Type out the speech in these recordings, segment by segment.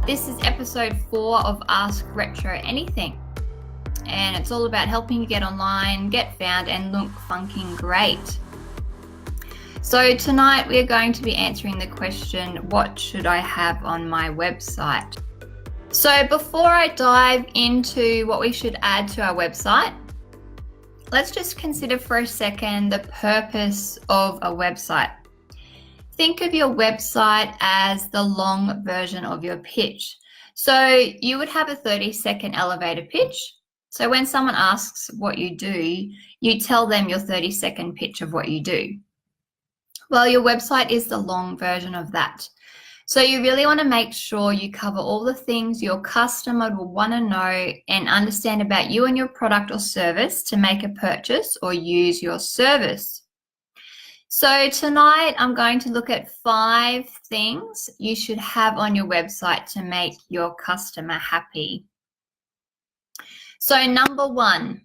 This is episode 4 of Ask Retro Anything, and it's all about helping you get online, get found, and look funking great. So tonight we are going to be answering the question, what should I have on my website? So before I dive into what we should add to our website, let's just consider for a second the purpose of a website. Think of your website as the long version of your pitch. So you would have a 30-second elevator pitch. So when someone asks what you do, you tell them your 30-second pitch of what you do. Well, your website is the long version of that. So you really want to make sure you cover all the things your customer will want to know and understand about you and your product or service to make a purchase or use your service. So tonight I'm going to look at 5 things you should have on your website to make your customer happy. So number 1,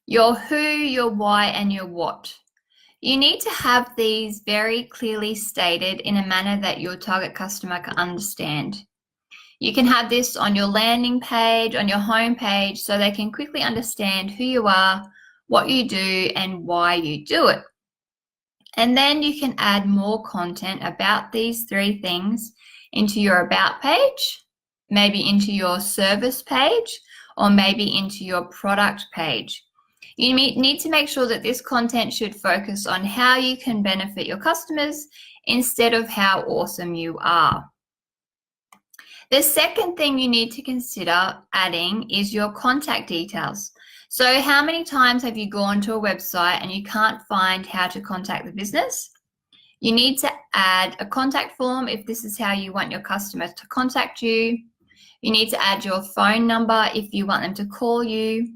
your who, your why, and your what. You need to have these very clearly stated in a manner that your target customer can understand. You can have this on your landing page, on your home page, so they can quickly understand who you are, what you do, and why you do it. And then you can add more content about these 3 things into your about page, maybe into your service page, or maybe into your product page. You need to make sure that this content should focus on how you can benefit your customers instead of how awesome you are. The second thing you need to consider adding is your contact details. So how many times have you gone to a website and you can't find how to contact the business? You need to add a contact form if this is how you want your customers to contact you. You need to add your phone number if you want them to call you.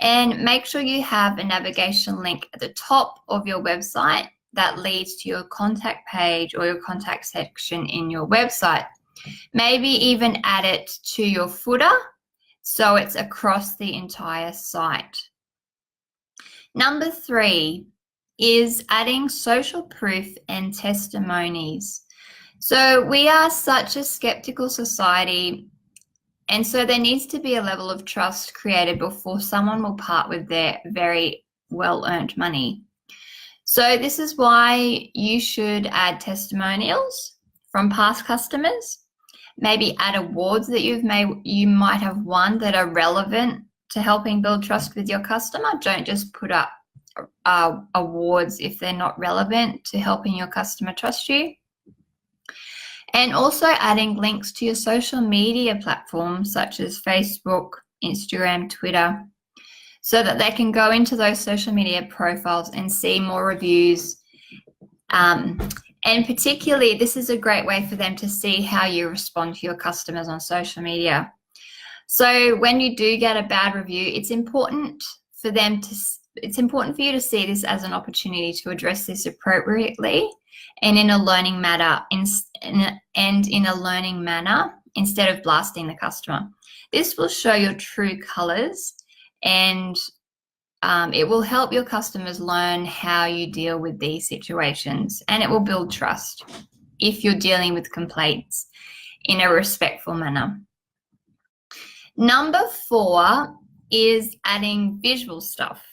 And make sure you have a navigation link at the top of your website that leads to your contact page or your contact section in your website. Maybe even add it to your footer so it's across the entire site. Number 3 is adding social proof and testimonies. So we are such a skeptical society, and so there needs to be a level of trust created before someone will part with their very well-earned money. So this is why you should add testimonials from past customers. Maybe add awards that you might have won that are relevant to helping build trust with your customer. Don't just put up awards if they're not relevant to helping your customer trust you. And also adding links to your social media platforms such as Facebook, Instagram, Twitter, so that they can go into those social media profiles and see more reviews. And particularly, this is a great way for them to see how you respond to your customers on social media. So when you do get a bad review, it's important for you to see this as an opportunity to address this appropriately and in a learning manner, instead of blasting the customer. This will show your true colors, and it will help your customers learn how you deal with these situations, and it will build trust if you're dealing with complaints in a respectful manner. Number 4 is adding visual stuff.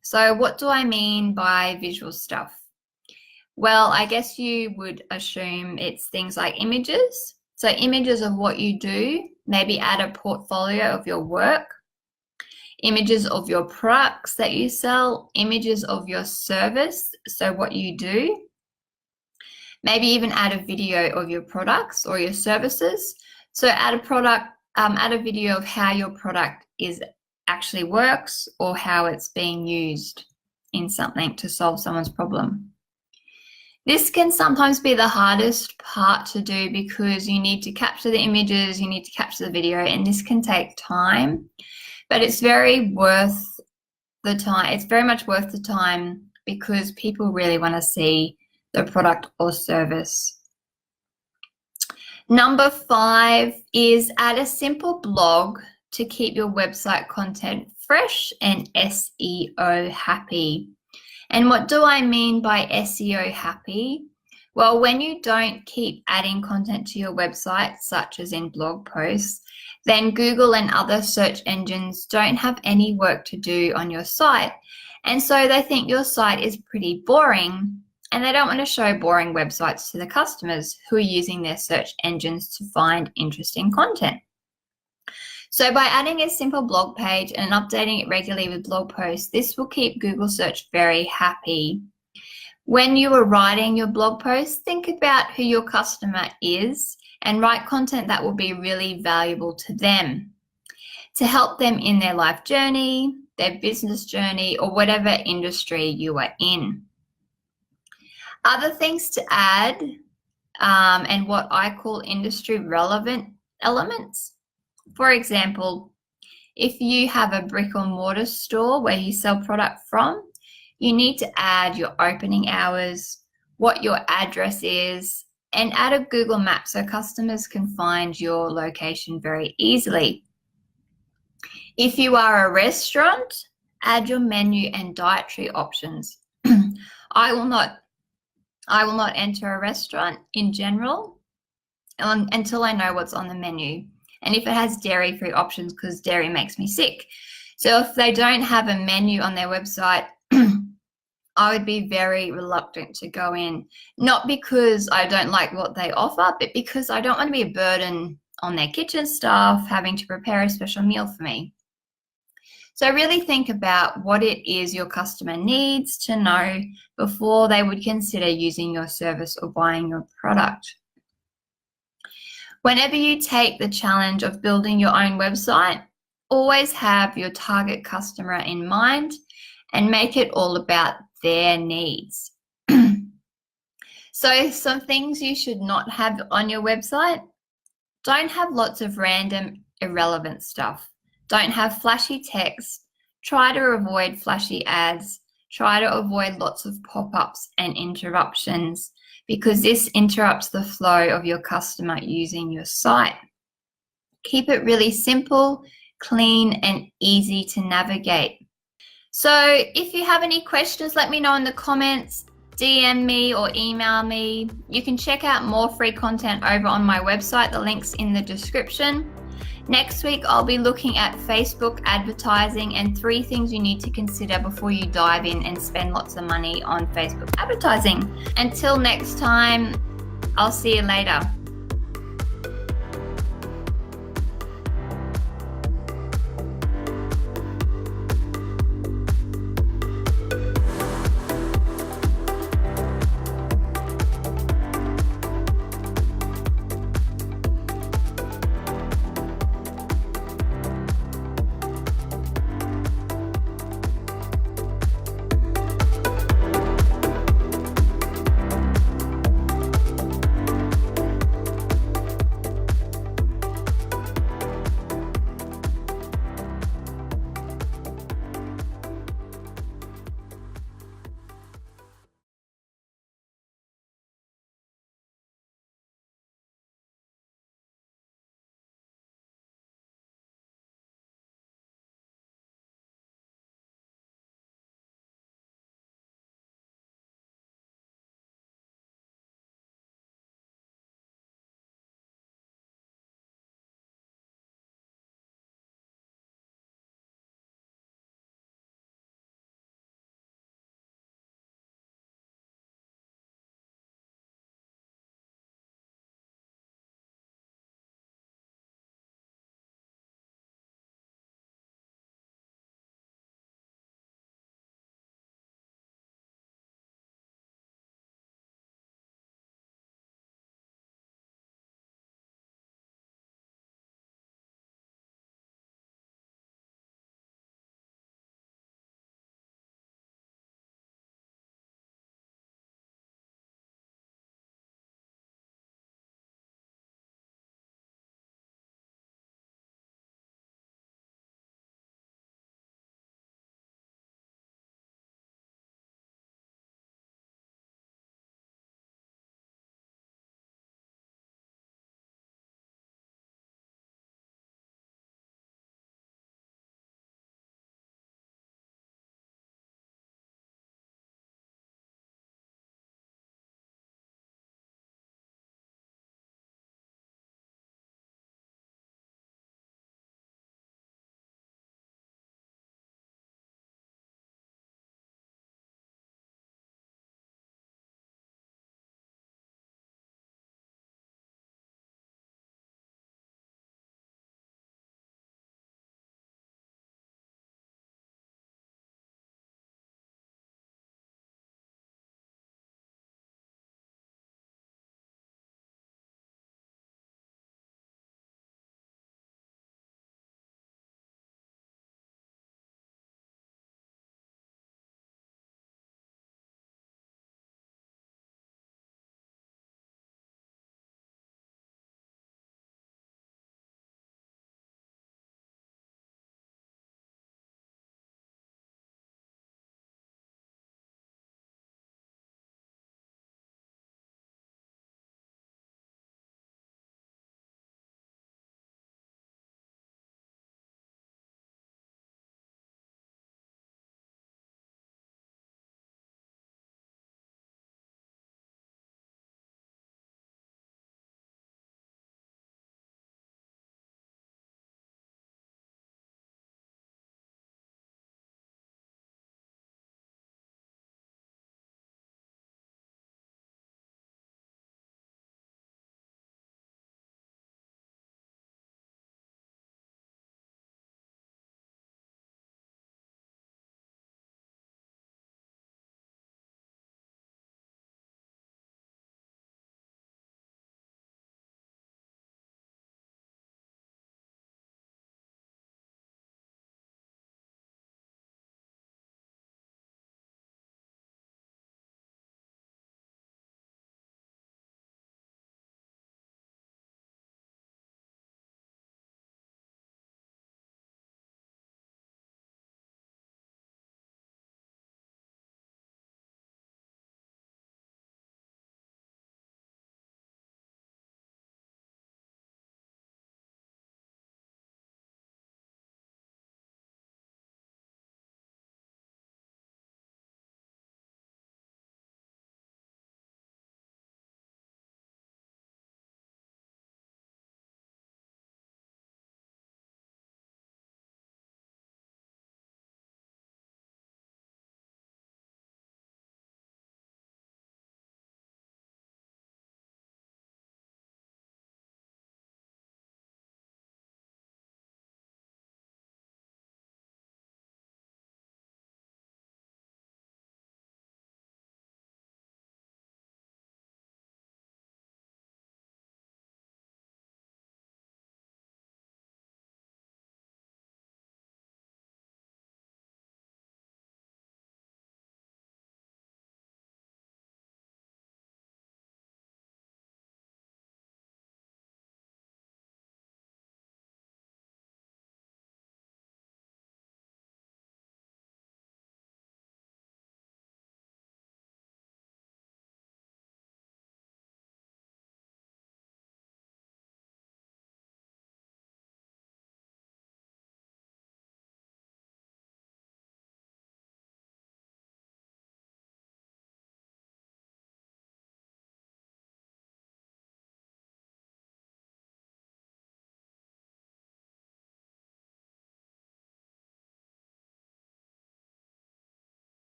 So what do I mean by visual stuff? Well, I guess you would assume it's things like images. So images of what you do, maybe add a portfolio of your work, images of your products that you sell, images of your service, so what you do. Maybe even add a video of your products or your services. So add a video of how your product actually works or how it's being used in something to solve someone's problem. This can sometimes be the hardest part to do because you need to capture the images, you need to capture the video, and this can take time. But it's very worth the time. It's very much worth the time because people really want to see the product or service. Number 5 is add a simple blog to keep your website content fresh and SEO happy. And what do I mean by SEO happy? Well, when you don't keep adding content to your website, such as in blog posts, then Google and other search engines don't have any work to do on your site. And so they think your site is pretty boring, and they don't want to show boring websites to the customers who are using their search engines to find interesting content. So by adding a simple blog page and updating it regularly with blog posts, this will keep Google search very happy. When you are writing your blog post, think about who your customer is and write content that will be really valuable to them, to help them in their life journey, their business journey, or whatever industry you are in. Other things to add, and what I call industry relevant elements. For example, if you have a brick or mortar store where you sell product from, you need to add your opening hours, what your address is, and add a Google map so customers can find your location very easily. If you are a restaurant, add your menu and dietary options. I will not enter a restaurant in general until I know what's on the menu, and if it has dairy-free options, because dairy makes me sick. So if they don't have a menu on their website, I would be very reluctant to go in, not because I don't like what they offer, but because I don't want to be a burden on their kitchen staff having to prepare a special meal for me. So really think about what it is your customer needs to know before they would consider using your service or buying your product. Whenever you take the challenge of building your own website, always have your target customer in mind and make it all about their needs. So some things you should not have on your website: don't have lots of random irrelevant stuff. Don't have flashy text. Try to avoid flashy ads. Try to avoid lots of pop-ups and interruptions, because this interrupts the flow of your customer using your site. Keep it really simple, clean, and easy to navigate. So if you have any questions, let me know in the comments, DM me or email me. You can check out more free content over on my website. The link's in the description. Next week, I'll be looking at Facebook advertising and 3 things you need to consider before you dive in and spend lots of money on Facebook advertising. Until next time, I'll see you later.